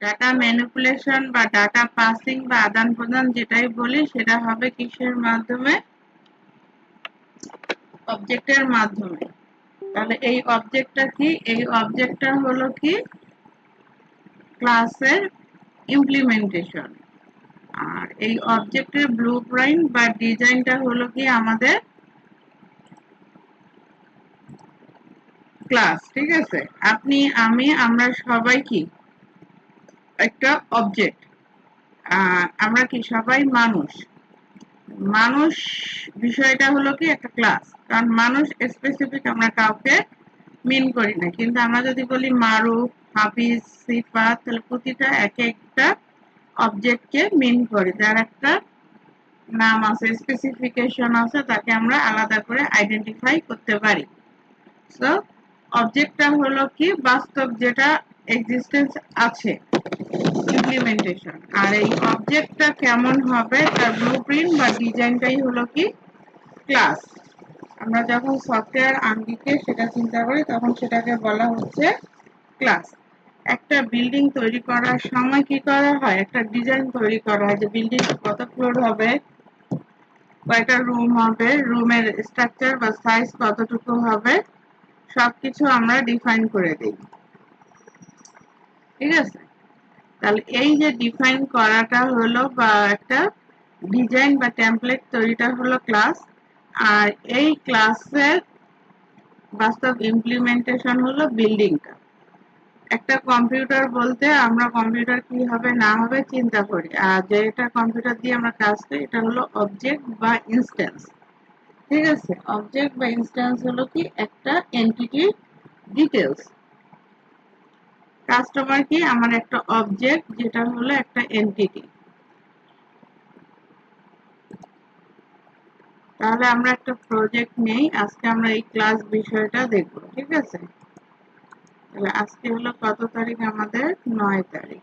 Data manipulation বা data passing বা আদান প্রদান যেটাই বলি সেটা হবে কিসের মাধ্যমে? অবজেক্টের মাধ্যমে। তাহলে এই অবজেক্টটা কি? এই অবজেক্টটা হলো কি ক্লাসের ইমপ্লিমেন্টেশন। আর এই অবজেক্টের ব্লুপ্রিন্ট বা ডিজাইনটা হলো কি আমাদের ক্লাস। ঠিক আছে, আপনি, আমি, আমরা সবাই কি একটা অবজেক্ট। আমরা কি সবাই মানুষ। মানুষ বিষয়টা হলো কি একটা ক্লাস, কারণ মানুষ স্পেসিফিক আমরা কাউকে মিন করি না। কিন্তু আমরা যদি বলি মারুফ, হাফিজ, সিফাত, তাহলে প্রতিটা এক একটা অবজেক্টকে মিন করি, যার একটা নাম আছে, স্পেসিফিকেশন আছে, তাকে আমরা আলাদা করে আইডেন্টিফাই করতে পারি। সো অবজেক্টটা হলো কি বাস্তব যেটা এক্সিস্টেন্স আছে, ইমপ্লিমেন্টেশন। আর এই অবজেক্টটা কেমন হবে তার ব্লুপ্রিন্ট বা ডিজাইনটাই হলো কি ক্লাস। আমরা যখন সফটওয়্যার আঙ্গিকে সেটা চিন্তা করি তখন সেটাকে বলা হচ্ছে ক্লাস। একটা বিল্ডিং তৈরি করার সময় কি করা হয়? একটা ডিজাইন তৈরি করা হয় যে বিল্ডিং কত ফ্লোর হবে, কয়টা রুম হবে, রুমের স্ট্রাকচার বা সাইজ কতটুকু হবে, সবকিছু আমরা ডিফাইন করে দিই। ঠিক আছে, তাহলে এই যে ডিফাইন করাটা হলো বা একটা ডিজাইন বা টেমপ্লেট তৈরিটা হলো ক্লাস। আর এই ক্লাসের বাস্তব ইমপ্লিমেন্টেশন হলো বিল্ডিংটা। একটা কম্পিউটার বলতে আমরা কম্পিউটার কি হবে না হবে চিন্তা করি, আর যেটা কম্পিউটার দিয়ে আমরা কাজ করি এটা হলো অবজেক্ট বা ইনস্ট্যান্স। ঠিক আছে, অবজেক্ট বা ইনস্ট্যান্স হলো কি একটা এন্টিটি ডিটেলস। কাস্টমার কি আমার একটা অবজেক্ট যেটা হলো একটা এন্টিটি। তাহলে আমরা একটা প্রজেক্ট নেই, আজকে আমরা এই ক্লাস বিষয়টা দেখব। ঠিক আছে, তাহলে আজকে হলো কত তারিখ? আমাদের 9 তারিখ।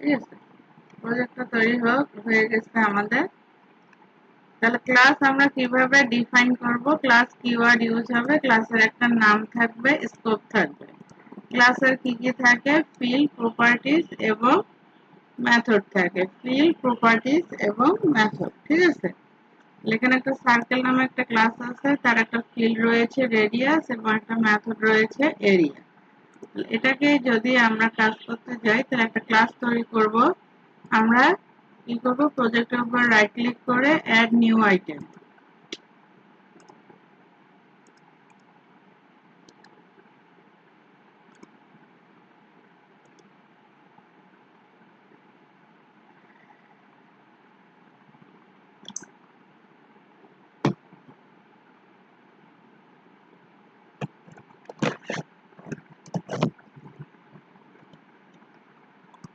ঠিক আছে, প্রজেক্টটা তৈরি হয়ে গেছে আমাদের। তাহলে ক্লাস আমরা কিভাবে ডিফাইন করব? ক্লাস কিওয়ার্ড ইউজ হবে, ক্লাসের একটা নাম থাকবে, স্কোপ থাকবে। ক্লাসের কি কি থাকে? ফিল্ড, প্রপার্টিজ এবং মেথড থাকে। ফিল্ড, প্রপার্টিজ এবং মেথড। ঠিক আছে, এখানে একটা সার্কেল নামে একটা ক্লাস আছে, তার একটা ফিল্ড রয়েছে রেডিয়াস এবং একটা মেথড রয়েছে এরিয়া। এটাকে যদি আমরা কাজ করতে যাই তাহলে একটা ক্লাস তৈরি করব। আমরা কি করব? প্রজেক্টের উপর রাইট ক্লিক করে অ্যাড নিউ আইটেম।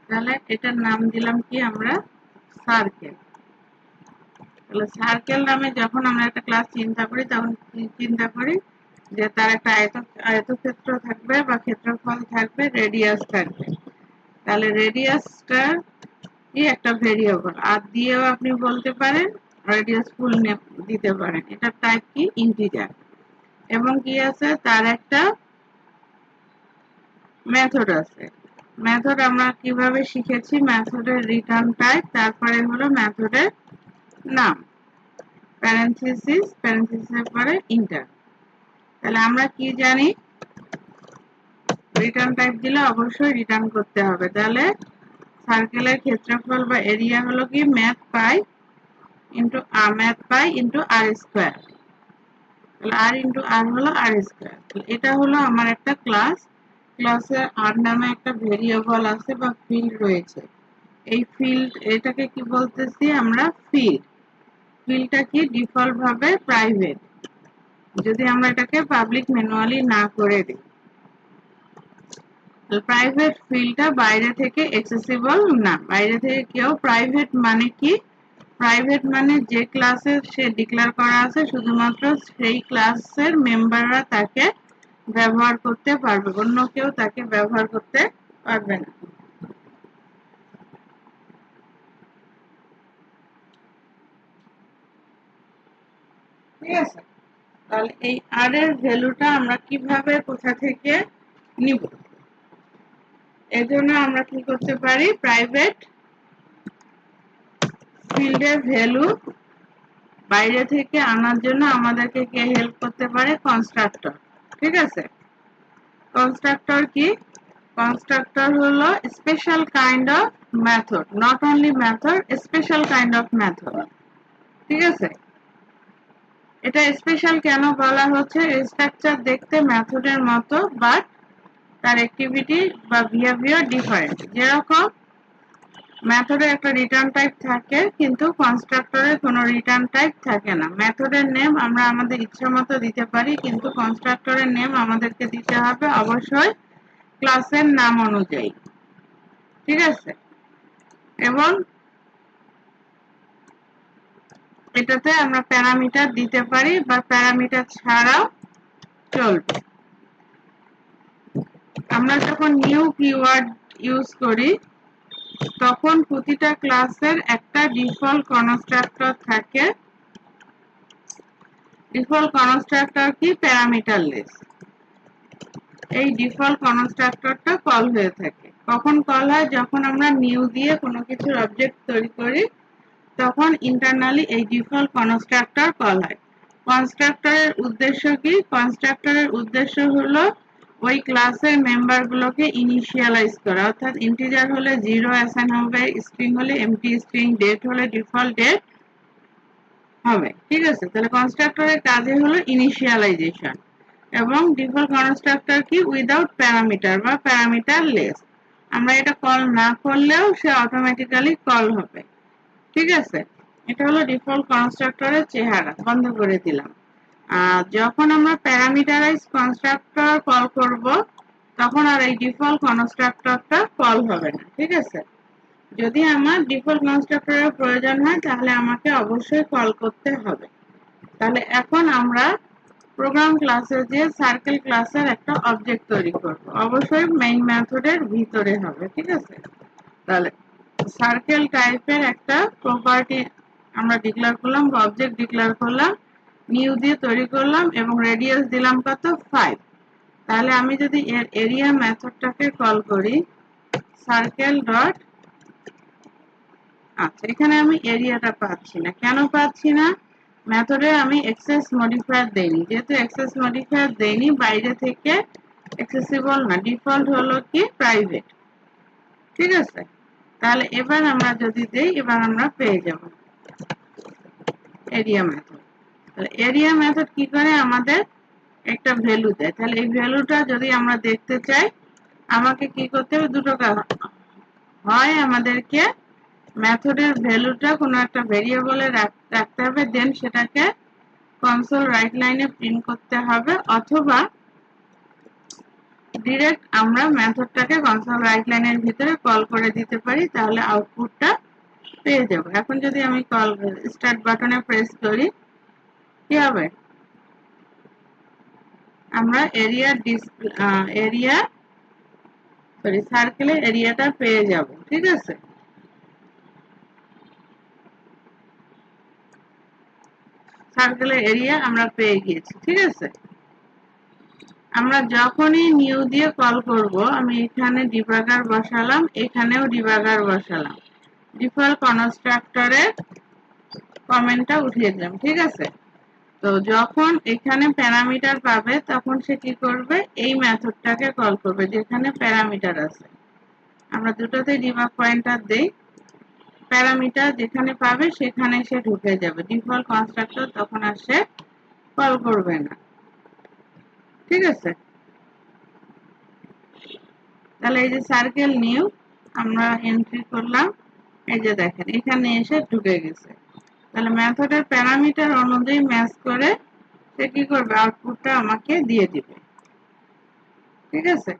তাহলে এটার নাম দিলাম কি আমরা? সার্কেল। তাহলে সার্কেল নামে যখন আমরা একটা ক্লাস চিন্তা করি তখন চিন্তা করি যে তার একটা আয়তক্ষেত্র থাকবে বা ক্ষেত্রফল থাকবে, রেডিয়াস থাকবে। তাহলে রেডিয়াসটা কি একটা ভেরিয়েবল, আর দিয়েও আপনি বলতে পারেন রেডিয়াস ফুল নেম দিতে পারেন। এটার টাইপ কি? ইন্টিজার। এবং কি আছে? তার একটা মেথড আছে। মেথড আমরা কিভাবে শিখেছি? মেথডের রিটার্ন টাইপ, তারপরে হলো মেথডের নাম, প্যারেনথেসিস, প্যারেনথেসিসের পরে ইন্টার। তাহলে আমরা কি জানি? রিটার্ন টাইপ দিলে অবশ্যই রিটার্ন করতে হবে। তাহলে সার্কেলের ক্ষেত্রফল বা এরিয়া হলো কি ম্যাথ পাই ইন্টু আর স্কোয়ার। তাহলে আর ইন্টু আর হলো আর স্কোয়ার। এটা হলো আমার একটা ক্লাস, ক্লাসে আর নামে একটা ভেরিয়েবল আছে বা ফিল্ড রয়েছে। এই ফিল্ড, এটাকে কি বলতেছি আমরা? ফিল্ড। ফিল্ডটা কি ডিফল্ট ভাবে প্রাইভেট, যদি আমরা এটাকে পাবলিক ম্যানুয়ালি না করে দিই। প্রাইভেট ফিল্ডটা বাইরে থেকে অ্যাক্সেসিবল না, বাইরে থেকে কেউ, প্রাইভেট মানে কি? প্রাইভেট মানে যে ক্লাসে সে ডিক্লেয়ার করা আছে শুধুমাত্র সেই ক্লাসের মেম্বাররা তাকে ব্যবহার করতে পারবে, অন্য কেউ তাকে ব্যবহার করতে পারবে না। ঠিক আছে, তাহলে এই আর এর ভ্যালুটা আমরা কিভাবে কোথা থেকে নিব? এজন্য আমরা কি করতে পারি? প্রাইভেট ফিল্ডের ভ্যালু বাইরে থেকে আনার জন্য আমাদেরকে কে হেল্প করতে পারে? কনস্ট্রাক্টর। ঠিক আছে, কনস্ট্রাক্টর কি? কনস্ট্রাক্টর হলো special kind of method, not only method, special kind of method. ঠিক আছে, এটা স্পেশাল কেন বলা হচ্ছে? স্ট্রাকচার দেখতে মেথডের মতো, বাট তার অ্যাক্টিভিটি বা বিহেভিয়ার ডিফারেন্ট। যেরকম মেথডের একটা রিটার্ন টাইপ থাকে, কিন্তু কনস্ট্রাক্টরের কোনো রিটার্ন টাইপ থাকে না। মেথডের নেম আমরা আমাদের ইচ্ছা মতো দিতে পারি, কিন্তু কনস্ট্রাক্টরের নেম আমাদেরকে দিতে হবে অবশ্যই ক্লাসের নাম অনুযায়ী। ঠিক আছে, এবং এটাতে আমরা প্যারামিটার দিতে পারি বা প্যারামিটার ছাড়াও চলবে। আমরা যখন নিউ কিওয়ার্ড ইউজ করি তখন প্রতিটা ক্লাসের একটা ডিফল্ট কনস্ট্রাক্টর থাকে। ডিফল্ট কনস্ট্রাক্টর কি? প্যারামিটারলেস। এই ডিফল্ট কনস্ট্রাক্টরটা কল হয়ে থাকে। কখন কল হয়? যখন আমরা নিউ দিয়ে কোনো কিছুর অবজেক্ট তৈরি করি তখন ইন্টারনালি এই ডিফল্ট কনস্ট্রাক্টর কল হয়। কনস্ট্রাক্টরের উদ্দেশ্য কি? কনস্ট্রাক্টরের উদ্দেশ্য হলো ওই ক্লাসের মেম্বারগুলোকে ইনিশিয়ালাইজ করা, অর্থাৎ ইন্টিজার হলে 0 অ্যাসাইন হবে, স্ট্রিং হলে এমটি স্ট্রিং, ডেট হলে ডিফল্ট ডেট হবে। ঠিক আছে, তাহলে কনস্ট্রাক্টরের কাজে হলো ইনিশিয়ালাইজেশন। এবং ডিফল্ট কনস্ট্রাক্টর কি? উইদাউট প্যারামিটার বা প্যারামিটারলেস। আমরা এটা কল না করলেও সে অটোমেটিক্যালি কল হবে। ঠিক আছে, এটা হলো ডিফল্ট কনস্ট্রাক্টরের চেহারা। বন্ধ করে দিলাম। যখন আমরা প্যারামিটারাইজ কনস্ট্রাক্টর কল করব তখন আর এই ডিফল্ট কনস্ট্রাক্টরটা কল হবে না। ঠিক আছে, যদি আমার ডিফল্ট কনস্ট্রাক্টরের প্রয়োজন হয় তাহলে আমাকে অবশ্যই কল করতে হবে। তাহলে এখন আমরা প্রোগ্রাম ক্লাসে যে সার্কেল ক্লাসের একটা অবজেক্ট তৈরি করব, অবশ্যই মেইন মেথডের ভিতরে হবে। ঠিক আছে, তাহলে সার্কেল টাইপের একটা প্রপার্টি আমরা ডিক্লেয়ার করলাম বা অবজেক্ট ডিক্লেয়ার করলাম, নিউ দিয়ে তৈরি করলাম এবং রেডিয়াস দিলাম কত? 5। তাহলে আমি যদি এর এরিয়া মেথডটাকে কল করি সার্কেল ডট, আচ্ছা এখানে আমি এরিয়াটা পাচ্ছি না। কেন পাচ্ছি না? মেথডে আমি এক্সেস মডিফায়ার দেইনি। যেহেতু এক্সেস মডিফায়ার দেইনি, বাইরে থেকে অ্যাক্সেসিবল না, ডিফল্ট হলো কি? প্রাইভেট। ঠিক আছে, তাহলে এবার আমরা যদি দেই, এবার আমরা পেয়ে যাব এরিয়া মেথড। তাহলে এরিয়া মেথড কি করে? আমাদের একটা ভ্যালু দেয়। তাহলে এই ভ্যালুটা যদি আমরা দেখতে চাই আমাকে কি করতে হবে? দুটো কাজ, হয় আমাদেরকে মেথডের ভ্যালুটা কোনো একটা ভেরিয়েবলে রাখতে হবে, দেন সেটাকে কনসোল রাইট লাইনে প্রিন্ট করতে হবে, অথবা ডিরেক্ট আমরা মেথডটাকে কনসোল রাইট লাইনের ভিতরে কল করে দিতে পারি, তাহলে আউটপুটটা পেয়ে যাব। এখন যদি আমি কল স্টার্ট বাটনে প্রেস করি কি হবে? আমরা সার্কেলের এরিয়াটা পেয়ে যাব। ঠিক আছে, সার্কেলের এরিয়া আমরা পেয়ে গিয়েছি। ঠিক আছে, আমরা যখনই নিউ দিয়ে কল করব, আমি এখানে ডিবাগার বসালাম, এখানেও ডিবাগার বসালাম, ডিফল্ট কনস্ট্রাক্টরের কমেন্টটা উঠিয়ে দিলাম। ঠিক আছে, তো যখন এখানে প্যারামিটার পাবে তখন সে কি করবে? এই মেথডটাকে কল করবে যেখানে প্যারামিটার আছে। আমরা দুটোতেই ডিবাগ পয়েন্টার দেই, প্যারামিটার যেখানে পাবে সেখানে সে ঢুকে যাবে। ডিফল্ট কনস্ট্রাক্টর তখন আর সে কল করবে না। ঠিক আছে, তাহলে এই যে সার্কেল নিউ আমরা এন্ট্রি করলাম, এই যে দেখেন এখানে এসে ঢুকে গেছে। তাহলে মেথডের প্যারামিটার অনুযায়ী ম্যাচ করে সে কি করবে, আউটপুটটা আমাকে দিয়ে দিবে। ঠিক আছে,